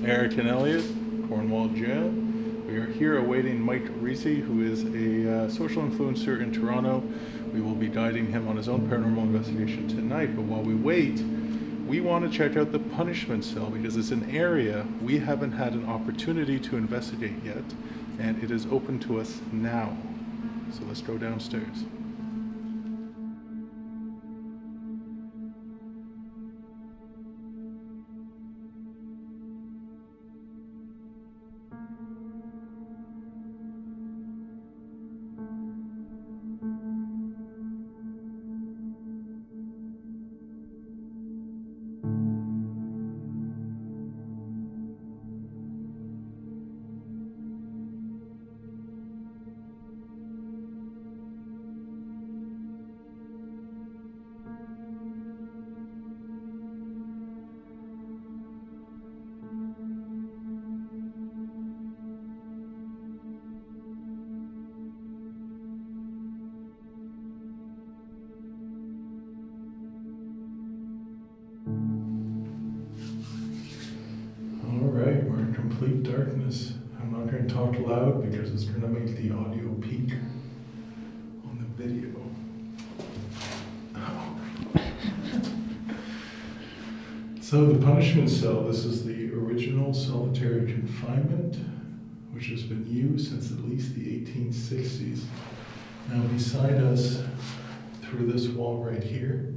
Eric and Elliot, Cornwall Jail. We are here awaiting Mike Reese, who is a social influencer in Toronto. We will be guiding him on his own paranormal investigation tonight, but while we wait, we want to check out the punishment cell because it's an area we haven't had an opportunity to investigate yet, and it is open to us now. So let's go downstairs. Alright, we're in complete darkness. I'm not going to talk loud because it's going to make the audio peak on the video. So the punishment cell, this is the original solitary confinement, which has been used since at least the 1860s. Now beside us, through this wall right here,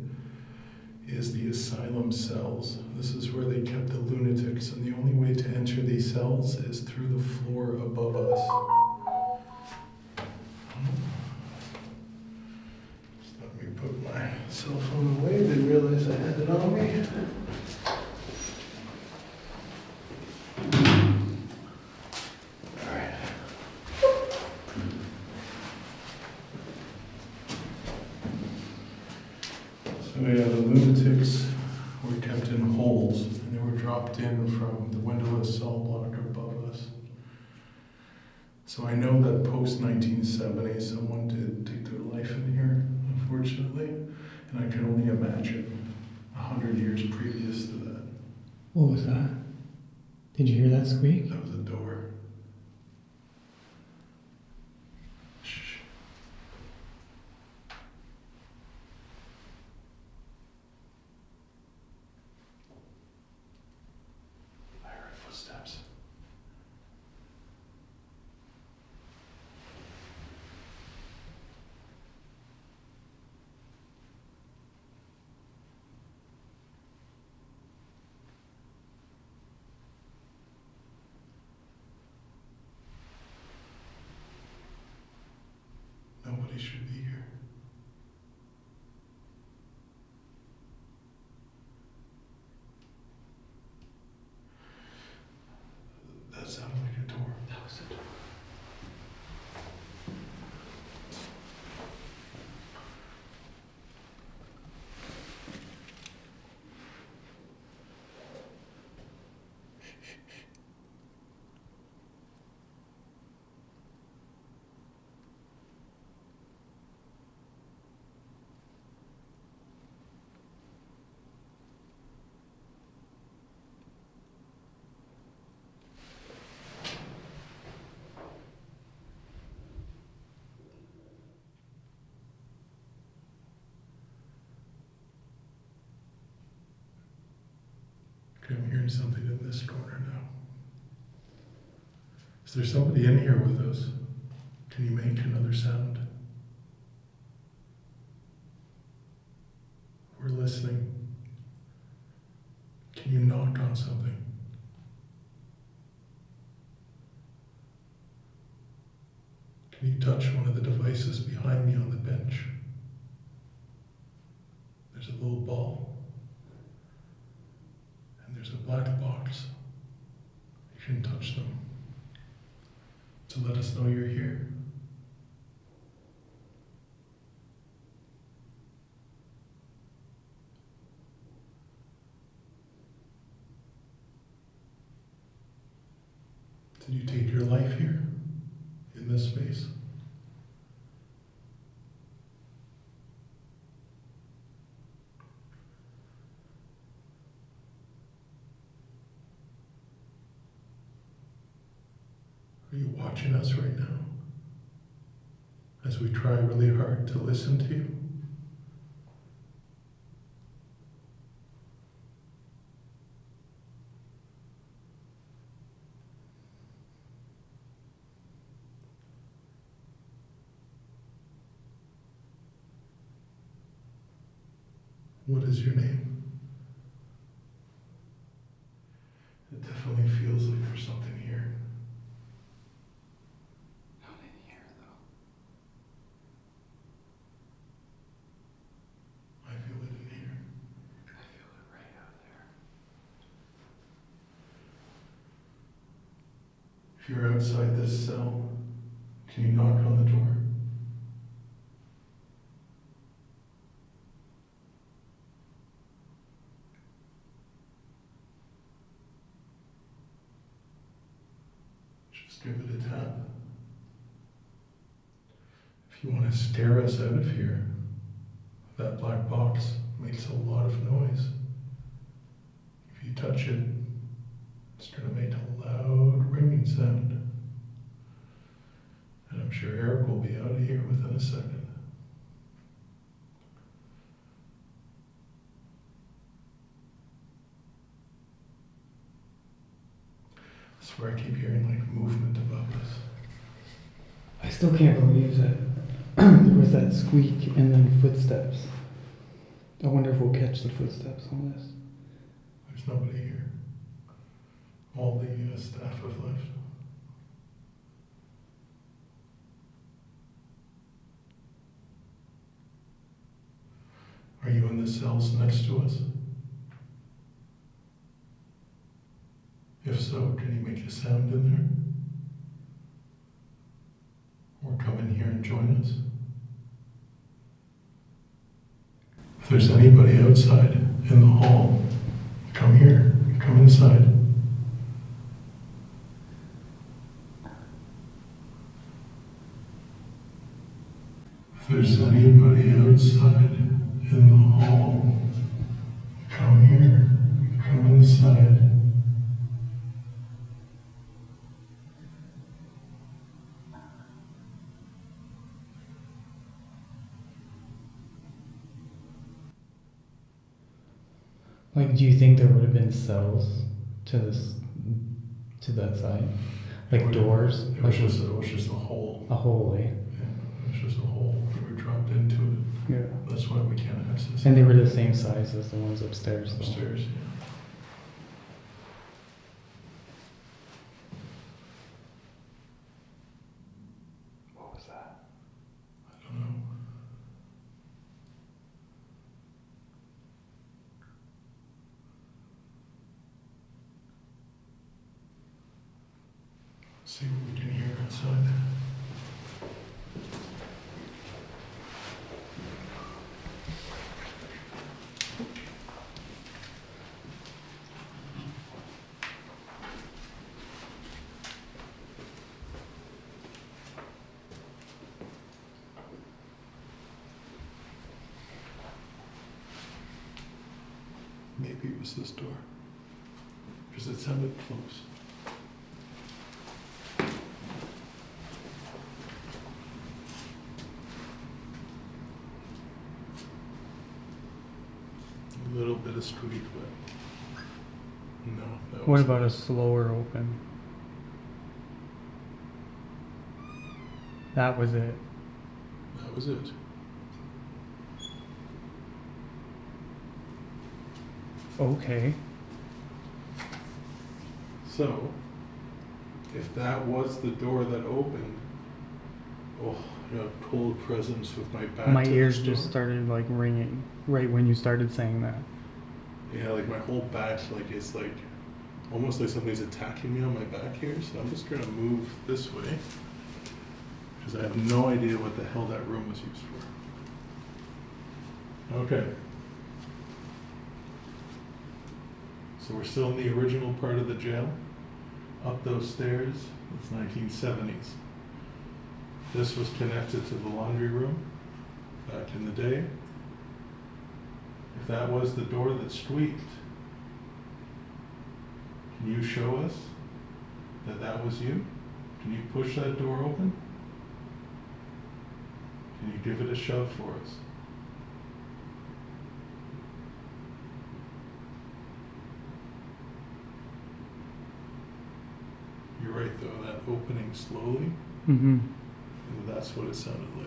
is the asylum cells. This is where they kept the lunatics, and the only way to enter these cells is through the floor above us. Just let me put my cell phone away, didn't realize I had it on me. Alright. So yeah, the lunatics were kept in holes, and they were dropped in from the windowless cell block above us. So I know that post-1970 someone did take their life in here, unfortunately, and I can only imagine 100 years previous to that. What was that? Did you hear that squeak? That was a door. Shh. I heard footsteps. Nobody should be here. That sounded like a door. That was a door. Okay, I'm hearing something in this corner now. Is there somebody in here with us? Can you make another sound? We're listening. Can you knock on something? Can you touch one of the devices behind me on the bench? There's a little ball. And there's a black box. You can touch them to let us know you're here. Did you take your life here, in this space? watching us right now as we try really hard to listen to you. What is your name? It definitely feels like there's something here. Not in here, though. I feel it in here. I feel it right out there. If you're outside this cell, can you knock on the door? Just give it a tap. If you want to stare us out of here, that black box makes a lot of noise. If you touch it, it's going to make a loud ringing sound. And I'm sure Eric will be out of here within a second. I swear I keep hearing like movement above us. I still can't believe that there was that squeak and then footsteps. I wonder if we'll catch the footsteps on this. There's nobody here. All the staff have left. Are you in the cells next to us? If so, can you make a sound in there? Or come in here and join us? If there's anybody outside in the hall, come here, come inside. If there's anybody outside in the hall, come here, come inside. Like, do you think there would have been cells to this, to that side? Like doors? It Like was just a hole. a hole, eh? Yeah, it was just a hole. We were dropped into it. Yeah. That's why we can't access And it. they were the same size as the ones upstairs, though. Upstairs, yeah. What was that? I don't know. See what we can hear outside. Maybe it was this door, because it sounded close. A little bit of squeak, but no. That What was about a slower open? That was it. That was it. Okay. So, if that was the door that opened, oh, I got a cold presence with my back My to ears this just door. started like ringing right when you started saying that. Yeah, like my whole back, like it's like almost like somebody's attacking me on my back here. So I'm just gonna move this way because I have no idea what the hell that room was used for. Okay. So we're still in the original part of the jail. Up those stairs, it's 1970s. This was connected to the laundry room back in the day. If that was the door that squeaked, can you show us that that was you? Can you push that door open? Can you give it a shove for us? You're right though, that opening slowly, Mm-hmm. that's what it sounded like.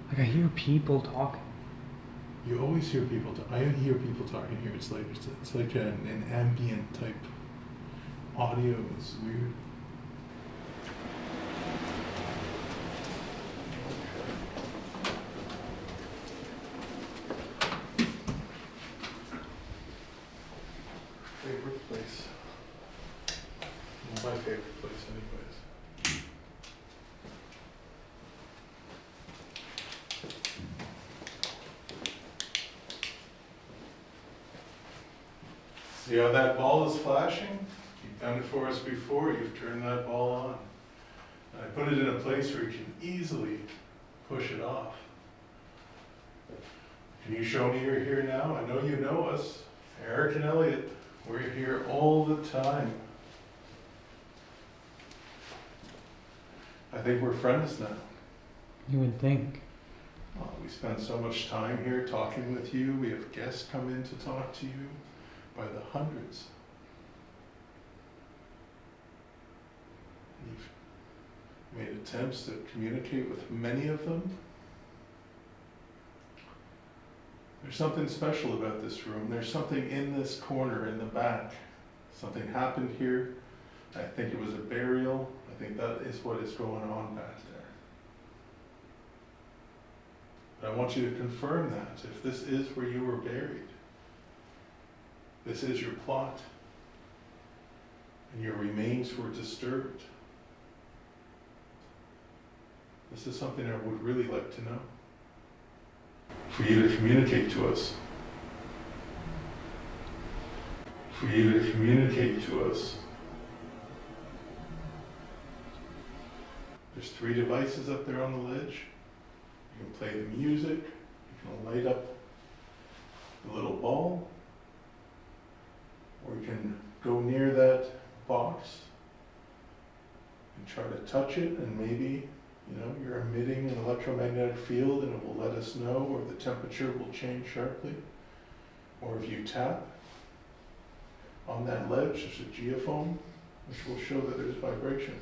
Like I hear people talking. You always hear people talk. I hear people talking here. It's like an ambient type audio. It's weird. Favorite place. Well, my favorite place, anyways. See how that ball is flashing? You've done it for us before. You've turned that ball on. And I put it in a place where you can easily push it off. Can you show me you're here now? I know you know us. Eric and Elliot, we're here all the time. I think we're friends now. You would think. Oh, we spend so much time here talking with you. We have guests come in to talk to you by the hundreds. You've made attempts to communicate with many of them. There's something special about this room. There's something in this corner in the back. Something happened here. I think it was a burial. I think that is what is going on back there. But I want you to confirm that. If this is where you were buried, this is your plot, and your remains were disturbed. This is something I would really like to know. For you to communicate to us. For you to communicate to us. There's 3 devices up there on the ledge. You can play the music, you can light up the little ball, or you can go near that box and try to touch it, and maybe, you're emitting an electromagnetic field and it will let us know, or the temperature will change sharply. Or if you tap on that ledge, there's a geophone, which will show that there's vibration.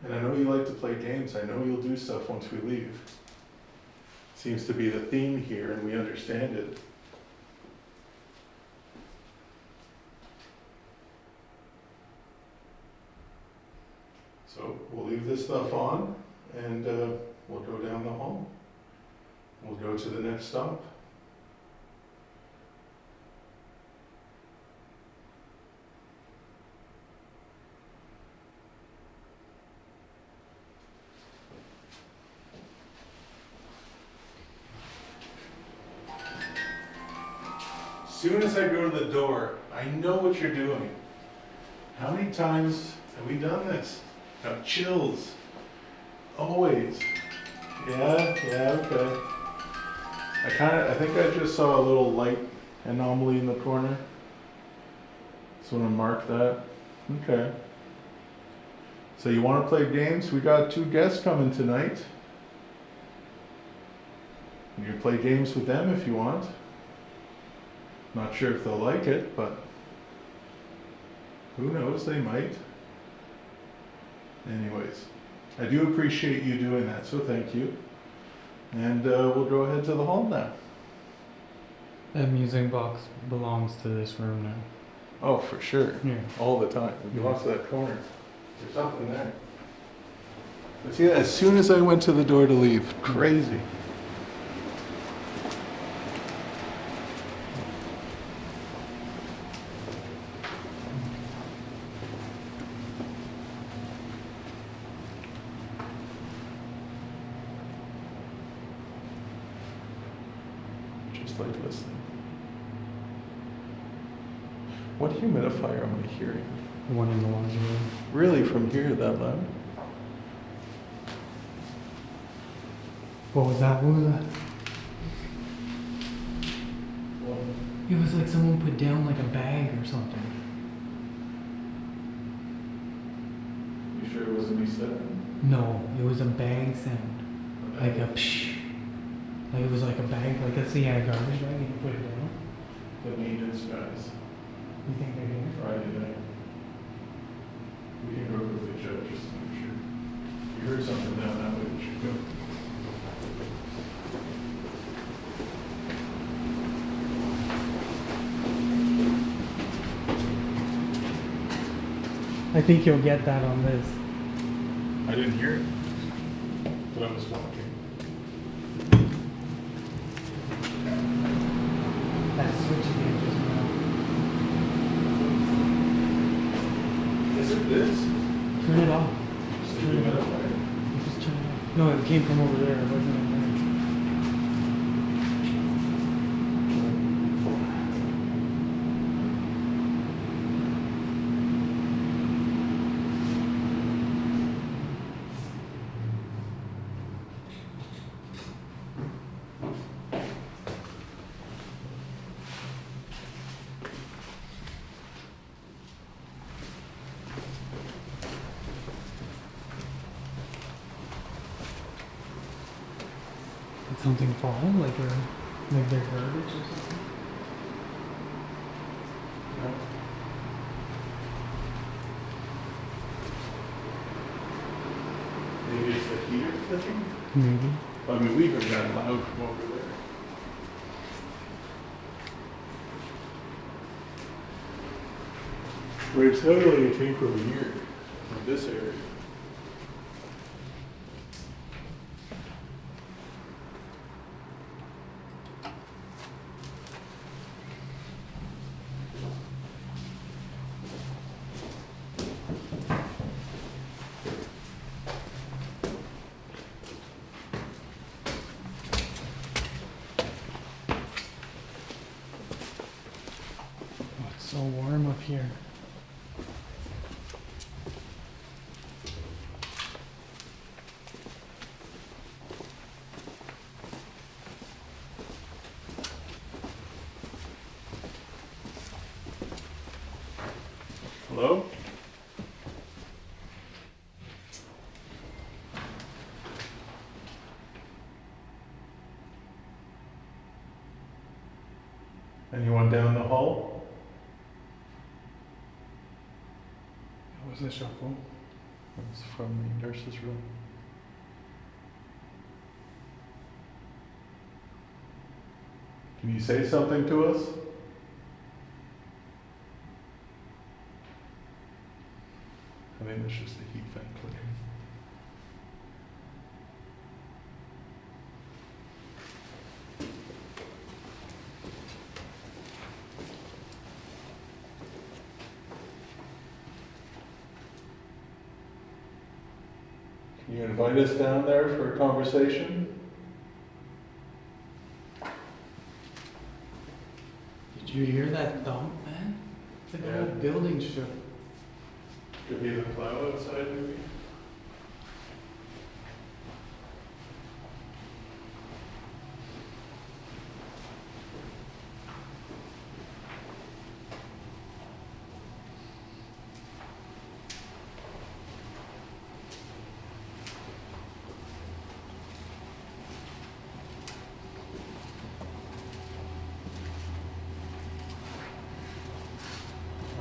And I know you like to play games. I know you'll do stuff once we leave. Seems to be the theme here, and we understand it. So we'll leave this stuff on, and we'll go down the hall. We'll go to the next stop. As soon as I go to the door, I know what you're doing. How many times have we done this? Got chills. Always. Yeah, okay. I think I just saw a little light anomaly in the corner. So I'm gonna mark that. Okay. So you wanna play games? We got 2 guests coming tonight. You can play games with them if you want. Not sure if they'll like it, but who knows, they might. Anyways, I do appreciate you doing that, so thank you. And we'll go ahead to the hall now. That music box belongs to this room now. Oh, for sure. Yeah. All the time. It belongs to that corner. There's something there. But see, as soon as I went to the door to leave, crazy. Just like listening. What humidifier am I hearing? The one in the laundry room. Really, from here that loud? What was that? What was that? It was like someone put down like a bag or something. You sure it wasn't me stepping? No, it was a bag sound. Like a psh. Like it was like a bag, like let's say you had a garbage bag and you put it down. The maintenance guys, You think they're here? Friday night. We can go with the judge just to make sure. You heard something down that way, we should go. I think you'll get that on this. I didn't hear it, but I was walking. That switch again just went out. Is it this? Turn it off. So Just you turn it got off. it right. Just turn it off. No, it came from over there. It wasn't in there. Did something fall? Like their garbage or something? No. Maybe it's the heater clicking? Maybe. I mean, we heard that loud from over there. But it sounded like it came from here, from this area. Oh, it's so warm up here. Hello? Anyone down the hall? That was a shuffle. It's from the nurse's room. Can you say something to us? I think it's just the heat vent clicking. Can you invite us down there for a conversation? Did you hear that thump, man? The Yeah. whole building shook. Could be the plow outside, maybe?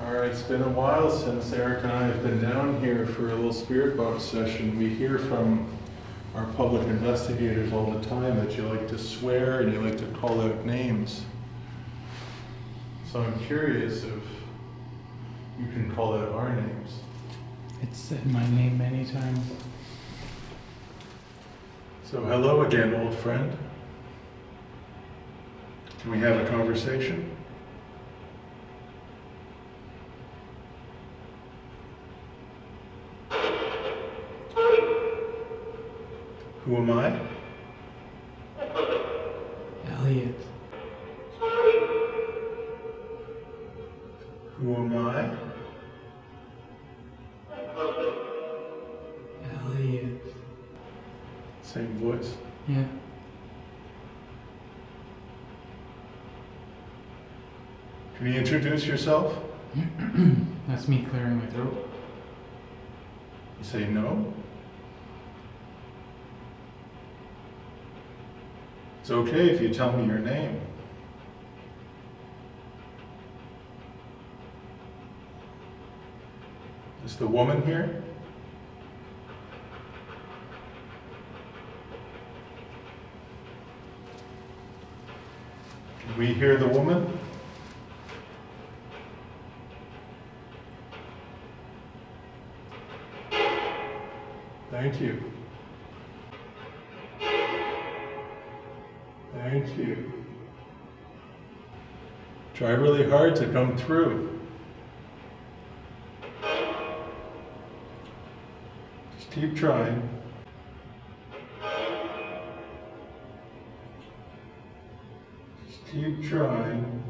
All right, it's been a while since Eric and I have been down here for a little spirit box session. We hear from our public investigators all the time that you like to swear and you like to call out names. So I'm curious if you can call out our names. It's said my name many times. So hello again, old friend. Can we have a conversation? Who am I? Elliot. Who am I? Elliot. Same voice. Yeah. Can you introduce yourself? That's me clearing my throat. You say no? It's okay if you tell me your name. Is the woman here? Can we hear the woman? Thank you. Thank you. Try really hard to come through. Just keep trying. Just keep trying.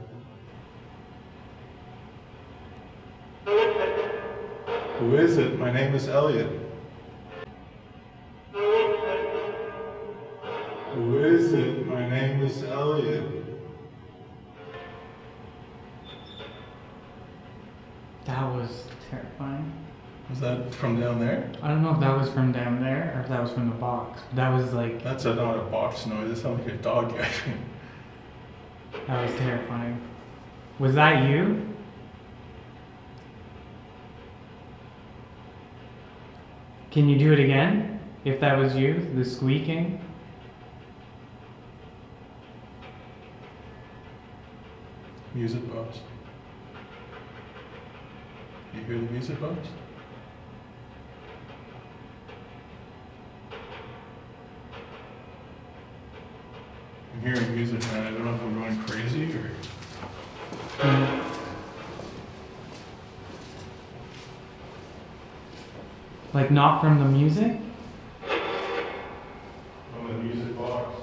Who is it? My name is Elliot. Who is it? My name is Elliot. That was terrifying. Was that from down there? I don't know if that was from down there or if that was from the box. That was like, That's not a box noise. That sounds like a dog yelping. that was terrifying. Was that you? Can you do it again? If that was you, the squeaking? Music box. You hear the music box? I'm hearing music, man. I don't know if I'm going crazy or. Like not from the music? From the music box.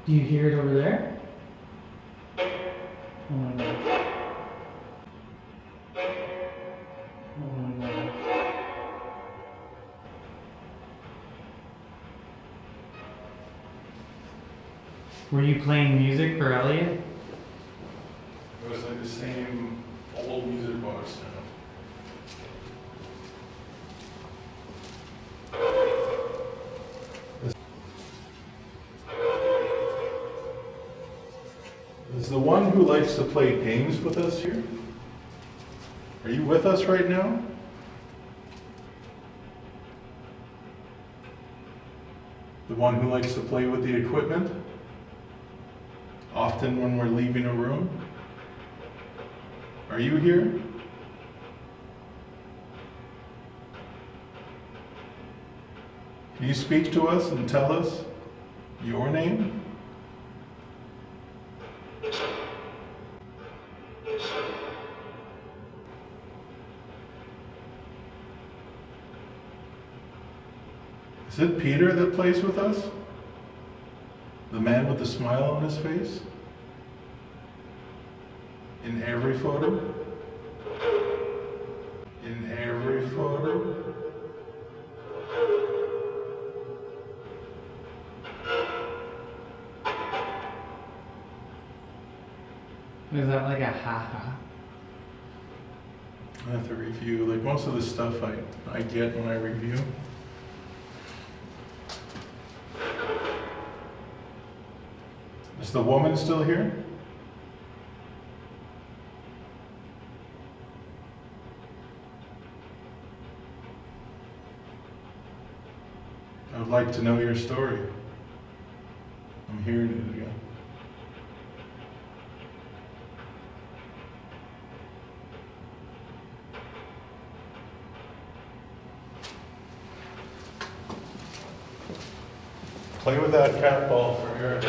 Do you hear it over there? Oh my god. Oh my god. Were you playing music for Elliot? It was like the same old music box now. Is the one who likes to play games with us here? Are you with us right now? The one who likes to play with the equipment? Often when we're leaving a room? Are you here? Can you speak to us and tell us your name? Is it Peter that plays with us? The man with the smile on his face? In every photo? In every photo? Is that like a ha-ha? I have to review, like most of the stuff I get when I review. Is the woman still here? I would like to know your story. I'm hearing it again. Play with that cat ball for Eric.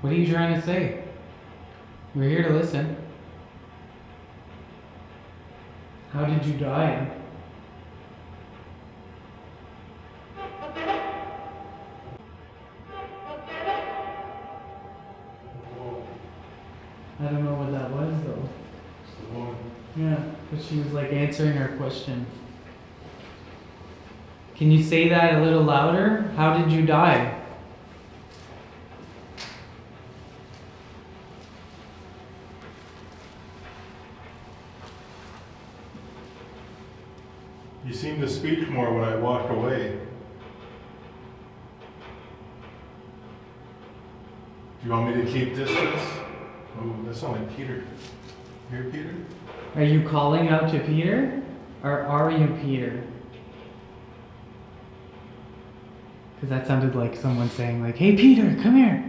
What are you trying to say? We're here to listen. How did you die? I don't know what that was though. It's the woman. Yeah, but she was like answering our question. Can you say that a little louder? How did you die? You seemed to speak more when I walked away. Do you want me to keep distance? Oh, that's not like Peter. Here, Peter? Are you calling out to Peter? Or are you Peter? Because that sounded like someone saying like, hey Peter, come here.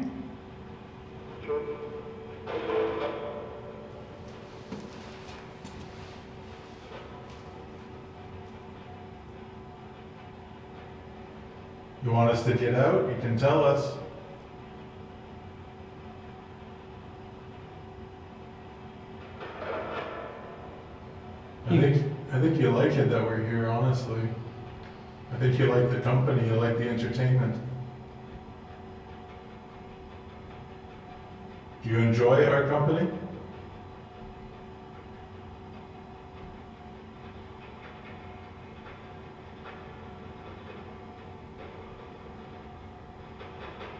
You want us to get out? You can tell us. I think you like it that we're here, honestly. I think you like the company, you like the entertainment. Do you enjoy our company?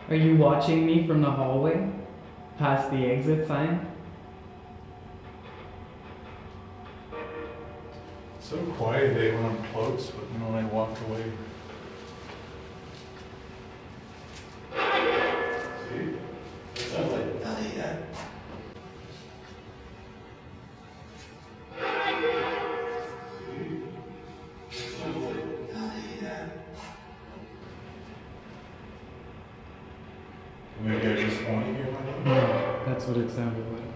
Are you watching me from the hallway? Past the exit sign? It's so quiet today when I'm close, but when I walk away. See? It sounds like Elliot. Maybe I just want to hear my name. Yeah, that's what it sounded like.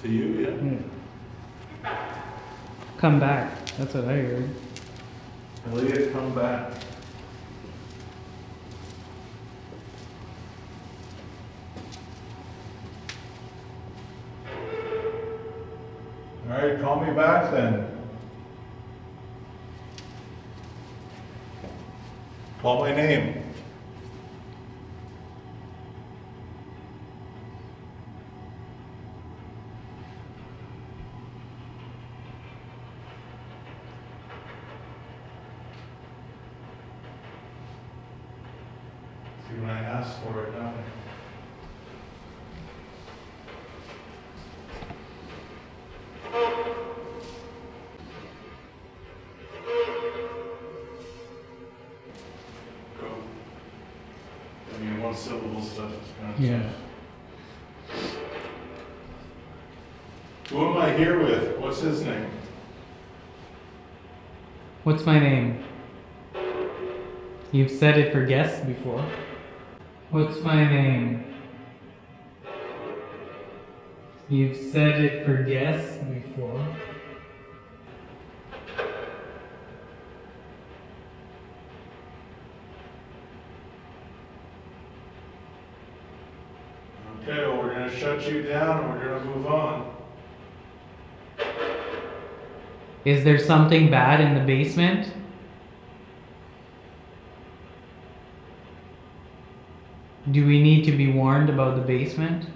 To you, yeah. Come back. That's what I heard. Elliot, come back. All right, call me back then. Call my name. See when I ask for it now. Go. I mean, one syllable stuff is kind of Yeah. Who am I here with? What's his name? What's my name? You've said it for guests before. What's my name? You've said it for guests before. Okay, well, we're going to shut you down and we're going to move on. Is there something bad in the basement? Do we need to be warned about the basement?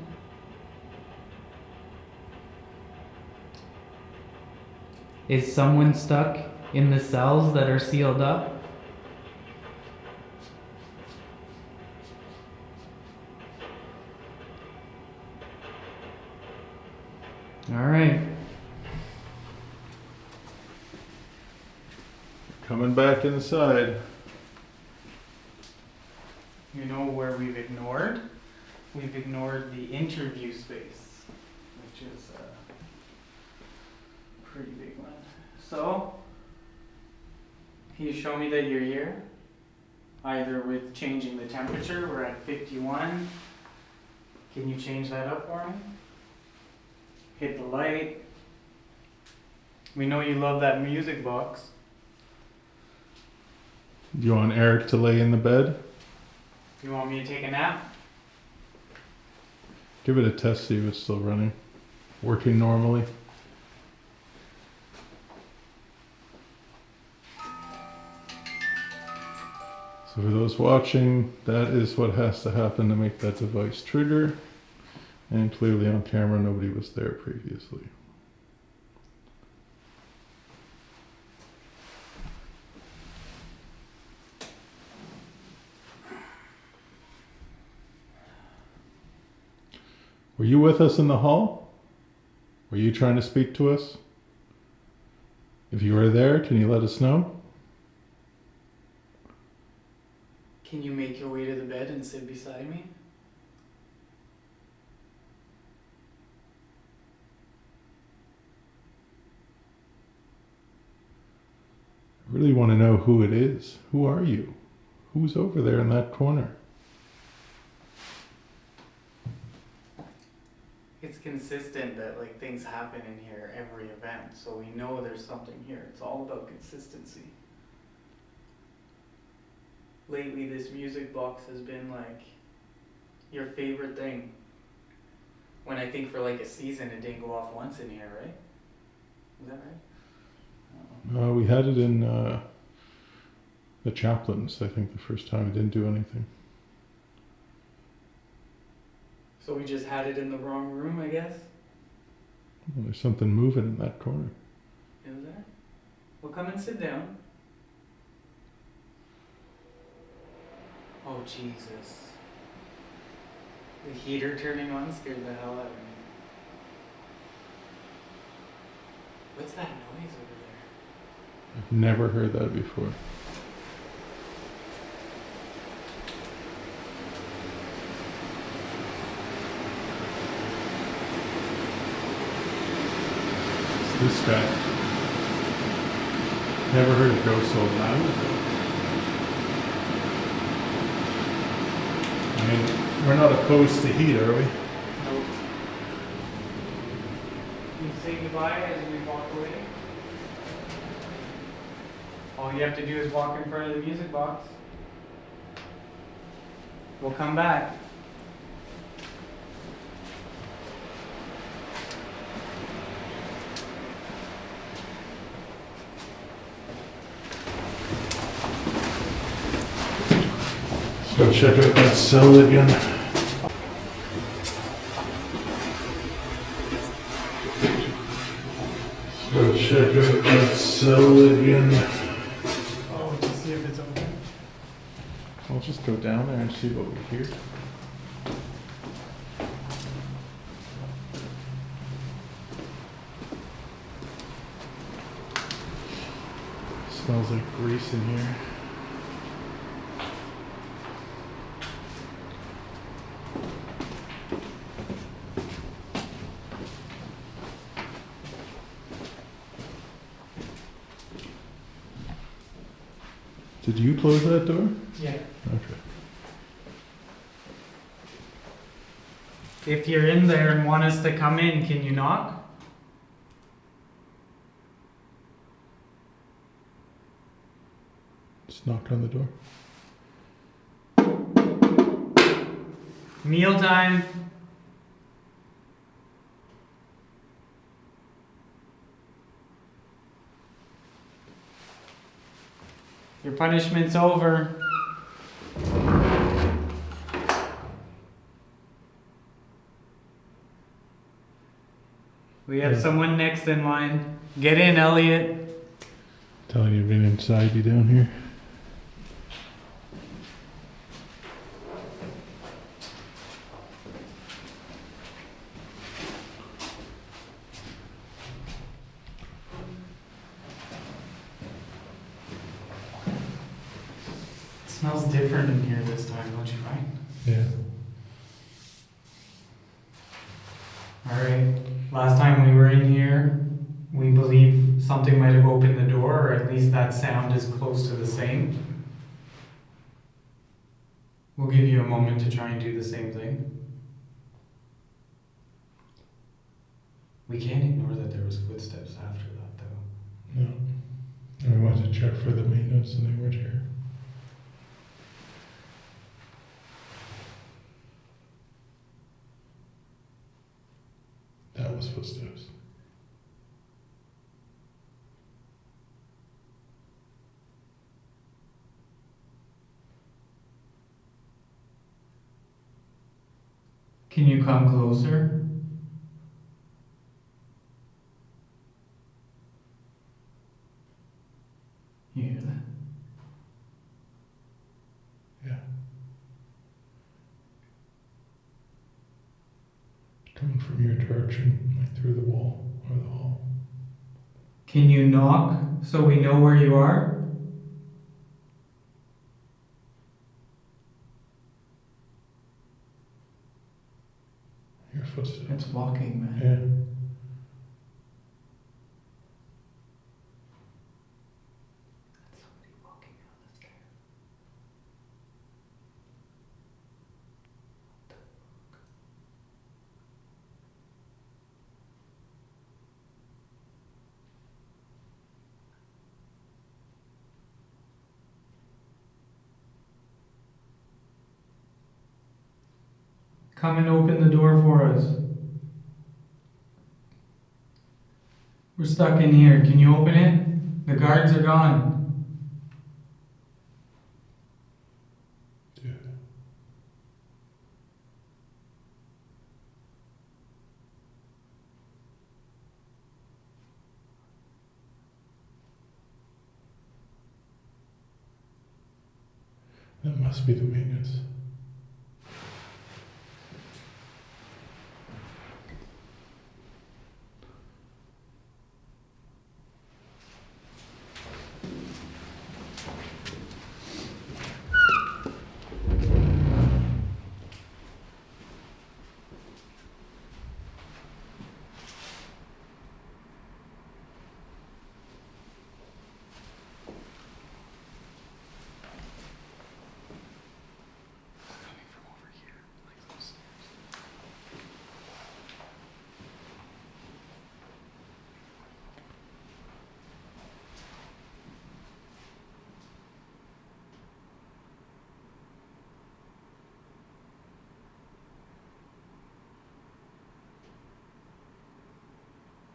Is someone stuck in the cells that are sealed up? All right. Coming back inside. You know where we've ignored? We've ignored the interview space, which is a pretty big one. So, can you show me that you're here? Either with changing the temperature, we're at 51. Can you change that up for me? Hit the light. We know you love that music box. Do you want Eric to lay in the bed? You want me to take a nap? Give it a test, see if it's still running. Working normally. So for those watching, that is what has to happen to make that device trigger. And clearly on camera, nobody was there previously. Were you with us in the hall? Were you trying to speak to us? If you were there, can you let us know? Can you make your way to the bed and sit beside me? I really want to know who it is. Who are you? Who's over there in that corner? It's consistent that like things happen in here every event, so we know there's something here. It's all about consistency. Lately, this music box has been like your favorite thing. When I think for like a season, it didn't go off once in here, right? Is that right? We had it in the chaplains, I think, the first time. It didn't do anything. So we just had it in the wrong room, I guess? Well, there's something moving in that corner. Is there? Well, come and sit down. Oh, Jesus. The heater turning on scared the hell out of me. What's that noise over there? I've never heard that before. It's this guy. Never heard it go so loud. I mean, we're not opposed to heat, are we? Nope. You say goodbye as we walk away? All you have to do is walk in front of the music box. We'll come back. Go check out that cell again. Go check out that cell again. Oh, to see if it's open. I'll just go down there and see what we hear. Smells like grease in here. Did you close that door? Yeah. Okay. If you're in there and want us to come in, can you knock? Just knocked on the door. Mealtime. Your punishment's over. We have Yeah. someone next in line. Get in, Elliot. Telling you, been inside you down here. It smells different in here this time, don't you find? Yeah. Alright, last time we were in here, we believe something might have opened the door, or at least that sound is close to the same. We'll give you a moment to try and do the same thing. We can't ignore that there was footsteps after that, though. No. And we went to check for the maintenance and they weren't here. That was footsteps. Can you come closer? You hear that? Yeah. Coming from your direction, like through the wall or the hall. Can you knock so we know where you are? Your footsteps. It's walking, man. Yeah. That's somebody walking down the stairs. Come and open the door for us. We're stuck in here. Can you open it? The guards are gone. Yeah. That must be the maintenance. Coming from over here, like those stairs.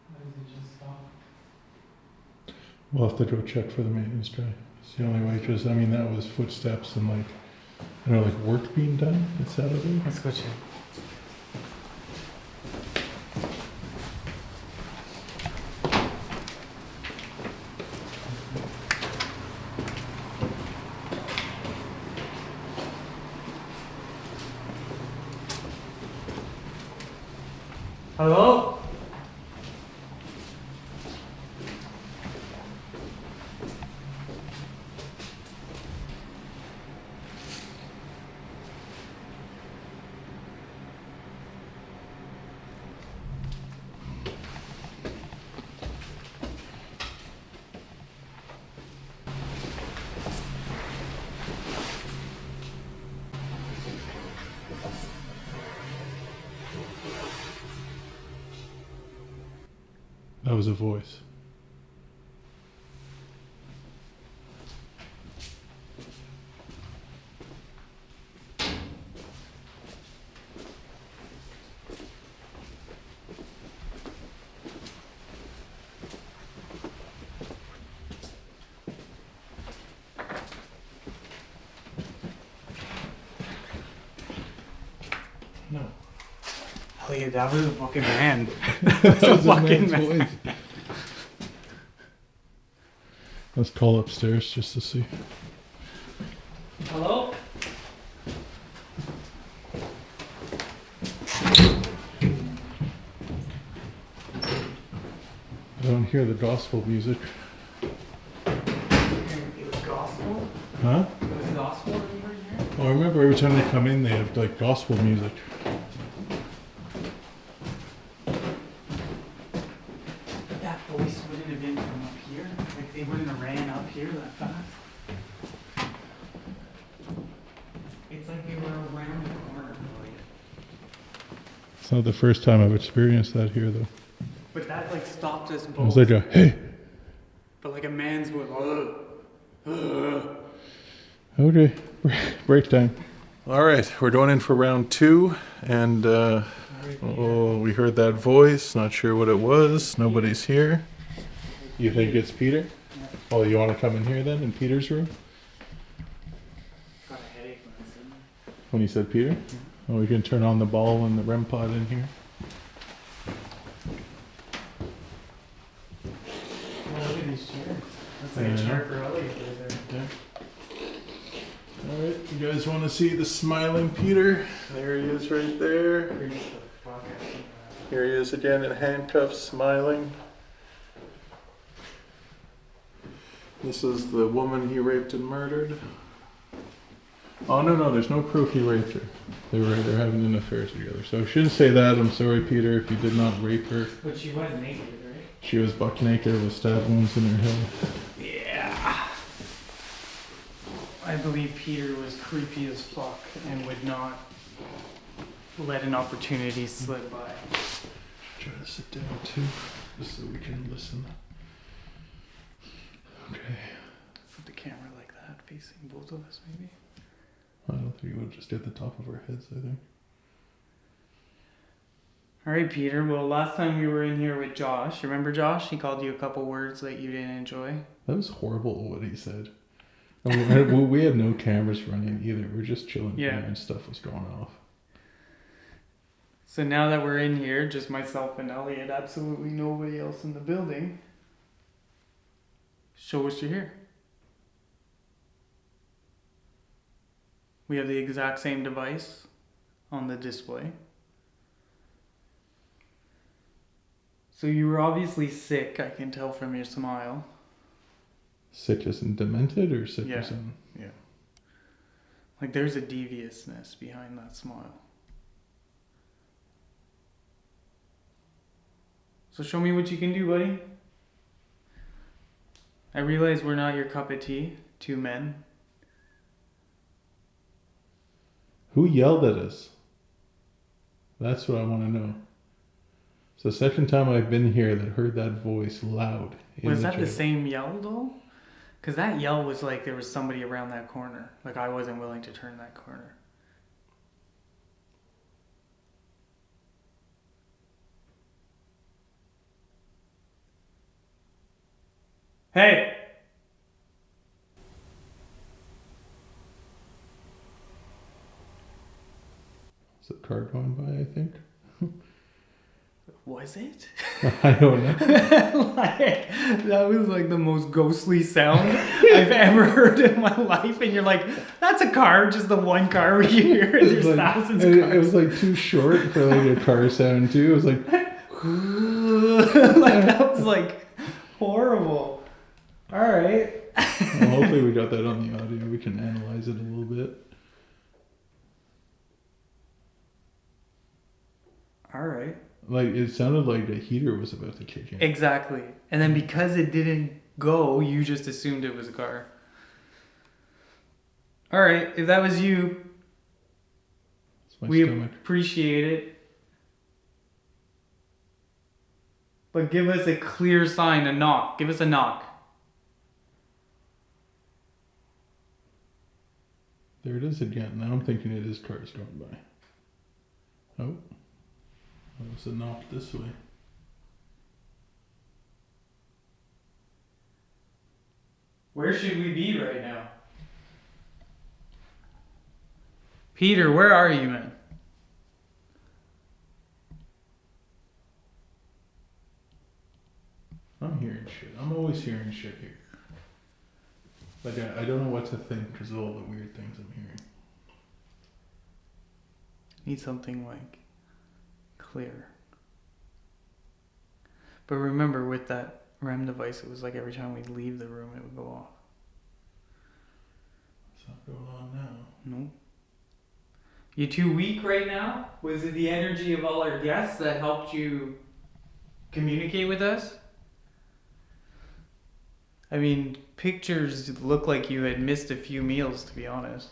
Why does it just stop? We'll have to go check for the maintenance guy. It's the only way, just, I mean, that was footsteps and like, you know, like work being done. It's out of there. Let's go check. Hello? That was a voice. No. Oh yeah, that was a fucking man. That was a fucking man's man. voice. Let's call upstairs just to see. Hello? I don't hear the gospel music. It was gospel? Huh? It was gospel when you were here? Oh, I remember every time they come in, they have like gospel music. That voice wouldn't have been from up here. Like they wouldn't have ran up here that fast. It's like they were around the corner. It's not the first time I've experienced that here, though. But that like stopped us It both. was like a hey. But like a man's voice. Okay, break time. All right, we're going in for round two, and oh, we heard that voice. Not sure what it was. Nobody's here. You think it's Peter? Oh, you want to come in here then, in Peter's room? Got a headache when I said that. When he said Peter? Oh, we can turn on the ball and the REM pod in here. Oh, look at these chairs. That's like a Yeah. chair for Elliot right there. Yeah. Alright, you guys want to see the smiling Peter? There he is right there. Creeps the fuck out of me. Here he is again in handcuffs, smiling. This is the woman he raped and murdered. Oh no, there's no proof he raped her. They're having an affair together. So I shouldn't say that. I'm sorry, Peter, if you did not rape her. But she was naked, right? She was buck naked with stab wounds in her head. Yeah. I believe Peter was creepy as fuck and would not let an opportunity slip by. Try to sit down too, just so we can listen. Okay. Put the camera like that, facing both of us, maybe. I don't think we'll just get the top of our heads, I think. All right, Peter. Well, last time we were in here with Josh, remember Josh? He called you a couple words that you didn't enjoy. That was horrible what he said. And we had no cameras running either. We were just chilling Yeah. here and stuff was going off. So now that we're in here, just myself and Elliot, absolutely nobody else in the building, show us you're here. We have the exact same device on the display. So you were obviously sick, I can tell from your smile. Sick as in demented or sick Yeah. as in... Like there's a deviousness behind that smile. So show me what you can do, buddy. I realize we're not your cup of tea, two men. Who yelled at us? That's what I want to know. It's the second time I've been here that heard that voice loud. Was that the same yell though? Because that yell was like there was somebody around that corner. Like I wasn't willing to turn that corner. Hey! Is a car going by, I think? Was it? I don't know. Like, that was like the most ghostly sound I've ever heard in my life. And you're like, that's a car, just the one car we hear. And there's thousands of cars. It was like too short for like a car sound too. It was like... like that was like horrible. All right. Well, hopefully we got that on the audio. We can analyze it a little bit. All right. Like, it sounded like a heater was about to kick in. Exactly. And then because it didn't go, you just assumed it was a car. All right. If that was you, It's my we stomach. appreciate it. But give us a clear sign, a knock. Give us a knock. There it is again. Now I'm thinking it is cars going by. Oh. That was a knock this way. Where should we be right now? Peter, where are you, man? I'm hearing shit. I'm always hearing shit here. Like, I don't know what to think because of all the weird things I'm hearing. Need something like clear. But remember, with that REM device, it was like every time we'd leave the room, it would go off. What's not going on now? No. You too weak right now? Was it the energy of all our guests that helped you communicate with us? I mean, pictures look like you had missed a few meals, to be honest.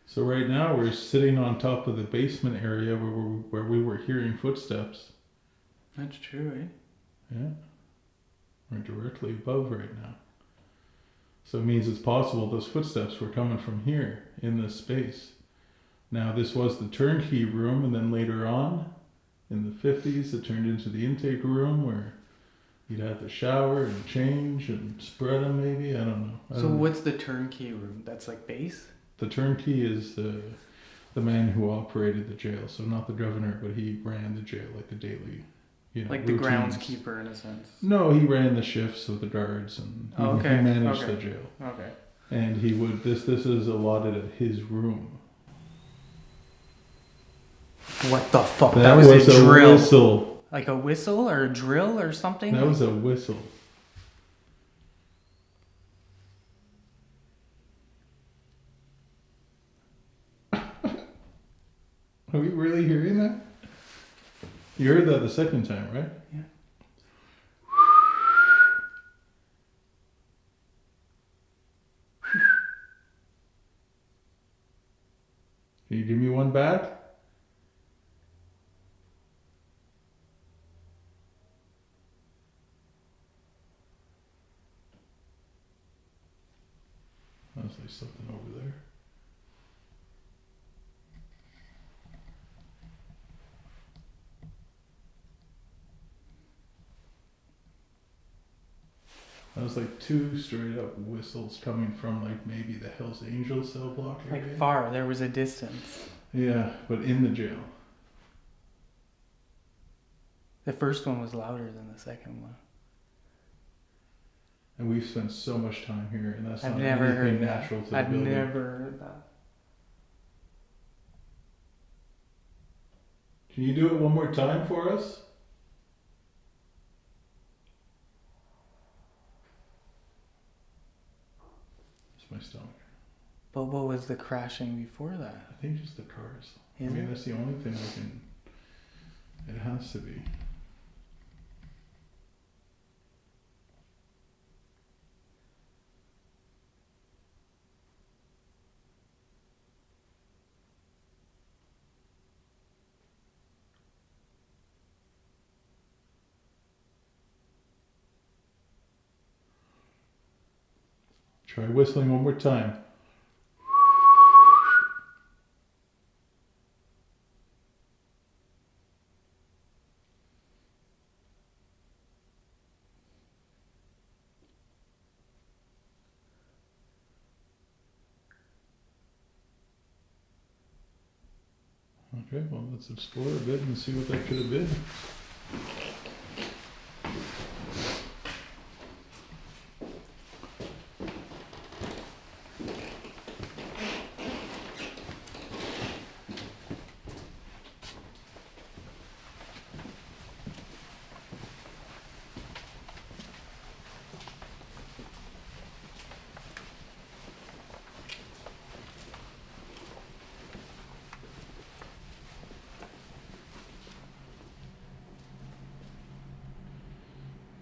So right now we're sitting on top of the basement area where we were hearing footsteps. That's true, eh? Yeah. We're directly above right now. So it means it's possible those footsteps were coming from here in this space. Now this was the turnkey room, and then later on in the 50s it turned into the intake room where You'd have to shower and change and spread them maybe. I don't know. I So don't know. what's the turnkey room? That's like base? The turnkey is the man who operated the jail. So not the governor, but he ran the jail, like the daily, Like the routines. groundskeeper in a sense. No, he ran the shifts of the guards and he, Oh, okay, he managed okay. the jail. Okay. And he would this is allotted at his room. What the fuck? That That was a drill. whistle. Like a whistle or a drill or something? That was a whistle. Are we really hearing that? You heard that the second time, right? Yeah. Can you give me one back? Sounds like something over there. That was like two straight up whistles coming from like maybe the Hells Angels cell block area. Like far, there was a distance. Yeah, but in the jail. The first one was louder than the second one. And we've spent so much time here, and that's I've not never anything heard natural that. to the I've building. never heard that. Can you do it one more time for us? It's my stomach. But what was the crashing before that? I think just the cars. Is I mean, it? that's the only thing I can. It has to be. Try whistling one more time. Okay, well, let's explore a bit and see what that could have been.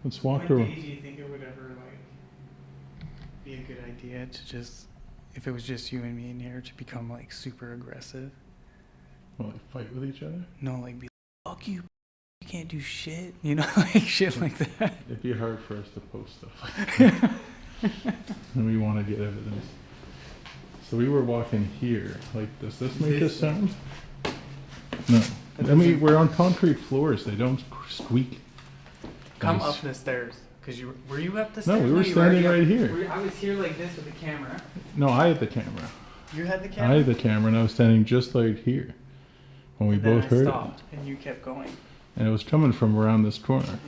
Let's walk Do around. you think it would ever be a good idea to just, if it was just you and me in here, to become like super aggressive? Well, like fight with each other? No, like be like, fuck you, you can't do shit. You know, like shit like that. It'd be hard for us to post stuff like that. And we want to get evidence. So we were walking here. Like, does this make a sound? No. I mean, we're on concrete floors. They don't squeak. Come Nice. up the stairs. Cause were you up the No, stairs? we were you standing already right up- here. I was here like this with the camera. No, I had the camera. You had the I camera? had the camera and I was standing just like here when we And then both I heard stopped, and you kept going. it. And it was coming from around this corner.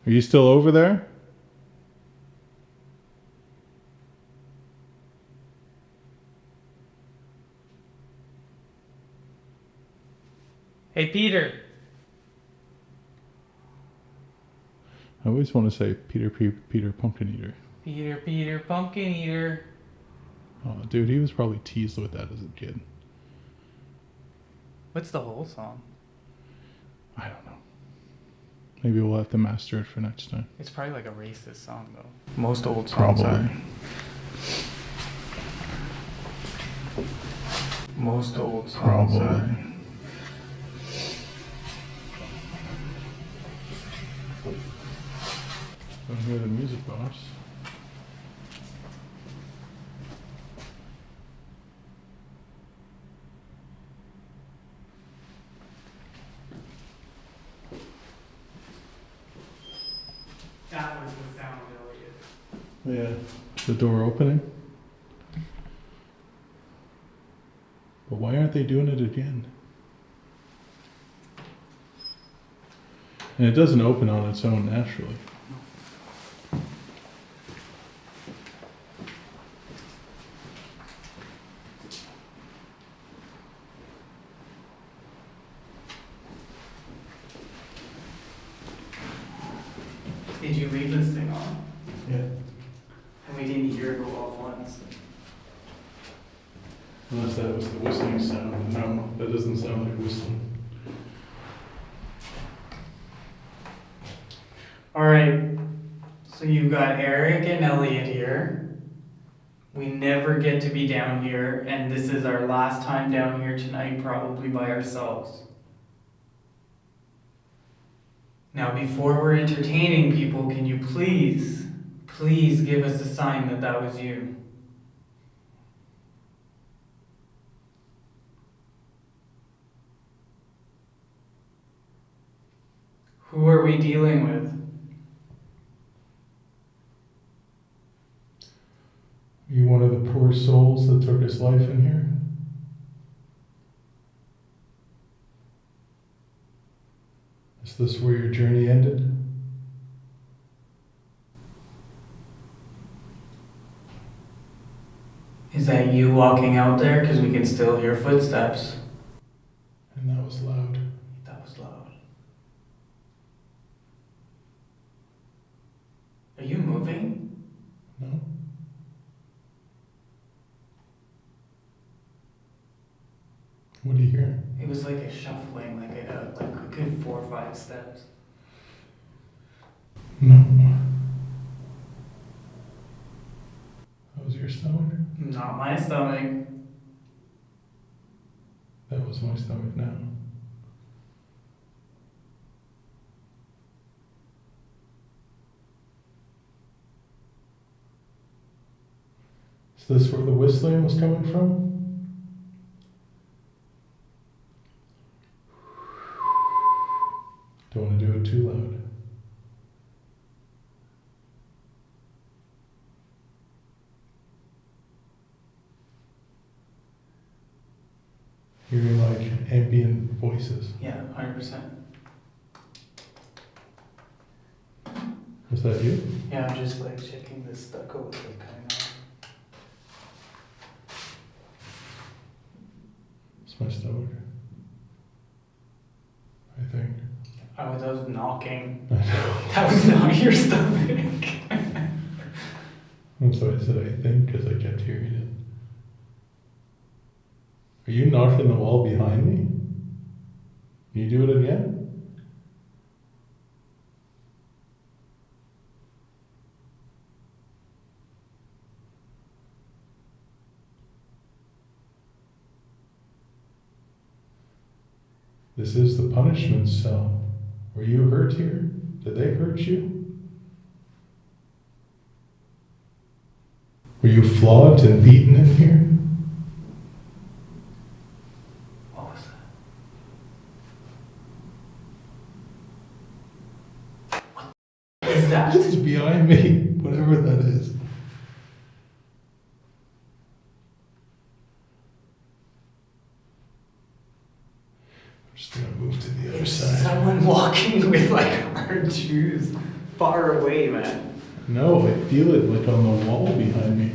Are you still over there? Hey, Peter. I always want to say Peter Pumpkin Eater. Peter, pumpkin eater. Oh, dude, he was probably teased with that as a kid. What's the whole song? I don't know. Maybe we'll have to master it for next time. It's probably like a racist song, though. Most old songs songs Probably. are. Most old Probably. Don't hear the music box. That was the sound, Elliot. Yeah. The door opening? But why aren't they doing it again? And it doesn't open on its own naturally. Did you leave this thing on? Yeah. And we didn't hear it go off once. Unless that was the whistling sound. No, that doesn't sound like whistling. Alright, so you've got Eric and Elliot here. We never get to be down here, and this is our last time down here tonight, probably by ourselves. Now, before we're entertaining people, can you please give us a sign that that was you? Who are we dealing with? Are you one of the poor souls that took his life in here? Is this where your journey ended? Is that you walking out there? Because we can still hear footsteps. And that was loud. That was loud. Are you moving? No? What do you hear? It was like a shuffling, like a good 4 or 5 steps. No. That was your stomach? Not my stomach. That was my stomach now. Is this where the whistling was coming from? Don't want to do it too loud. Hearing like ambient voices. Yeah, 100%. Was that you? Yeah, I'm just like checking this stucco with like coming off. It's my stomach. I think. Oh, that was knocking. I know. That was not your stomach. I'm sorry I said I think because I kept hearing it. Are you knocking the wall behind me? Can you do it again? This is the punishment cell. Were you hurt here? Did they hurt you? Were you flogged and beaten in here? What was that? What is that? It's behind me, whatever that is. I'm just gonna move to the other It's side. someone walking with like hard shoes far away, man. No, I feel it like on the wall behind me.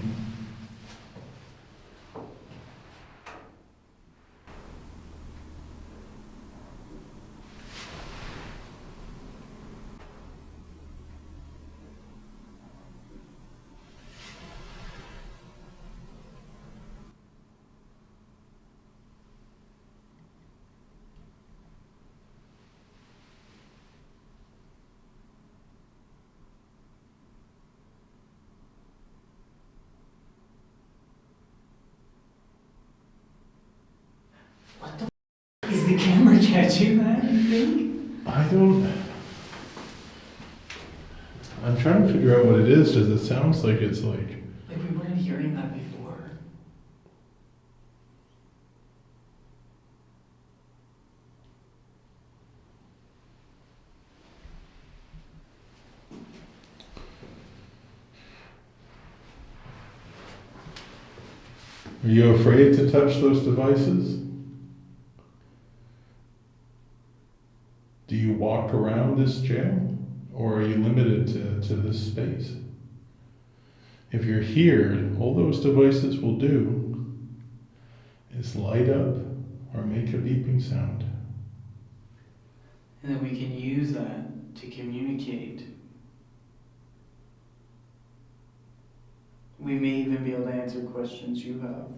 What the is the camera catching that, you think? I'm trying to figure out what it is, because it sounds like it's like, Like we weren't hearing that before. Are you afraid to touch those devices? Do you walk around this jail? Or are you limited to this space? If you're here, all those devices will do is light up or make a beeping sound. And then we can use that to communicate. We may even be able to answer questions you have.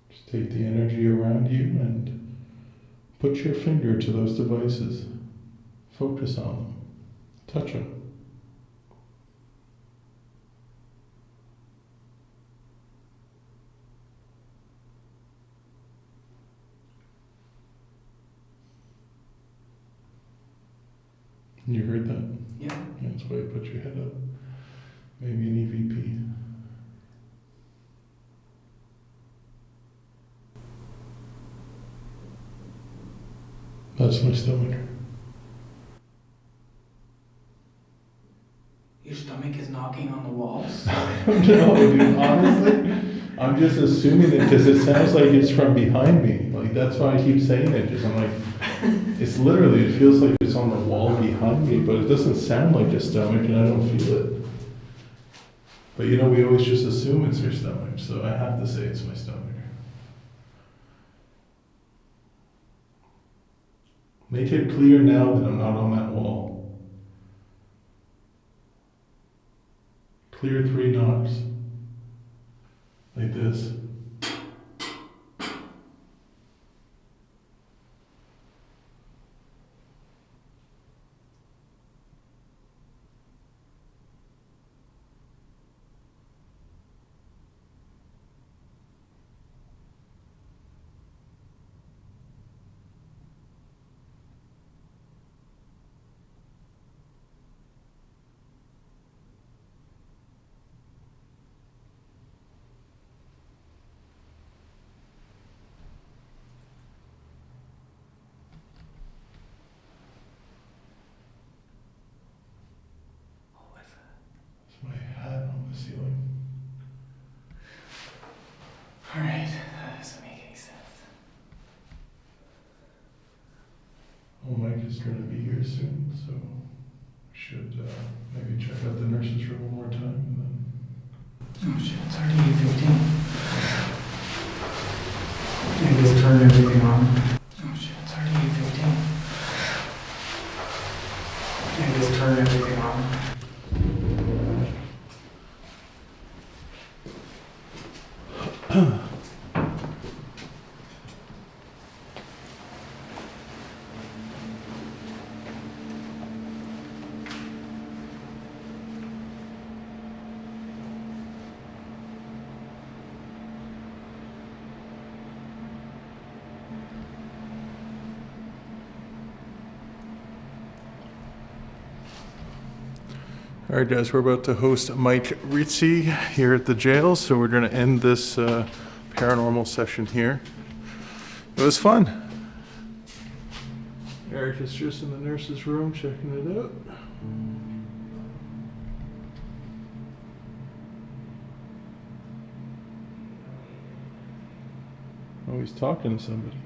Just take the energy around you and put your finger to those devices. Focus on them. Touch them. You heard that? Yeah. That's why you put your head up. Maybe an EVP. That's my stomach. Your stomach is knocking on the walls? No, dude, honestly, I'm just assuming it because it sounds like it's from behind me. Like, that's why I keep saying it, because I'm like, it's literally, it feels like it's on the wall behind me, but it doesn't sound like your stomach, and I don't feel it. But you know, we always just assume it's your stomach, so I have to say it's my stomach. Make it clear now that I'm not on that wall. Clear 3 knocks. Like this. My hat on the ceiling. Alright, that doesn't make any sense. Well, Mike is going to be here soon, so we should maybe check out the nurse's room one more time and then. Oh shit, it's already 8:15. I just turned everything on. Oh shit, it's already 8:15. I just turned everything on. All right, guys, we're about to host Mike Ritzy here at the jail, so we're going to end this paranormal session here. It was fun. Eric is just in the nurse's room checking it out. Oh, he's talking to somebody.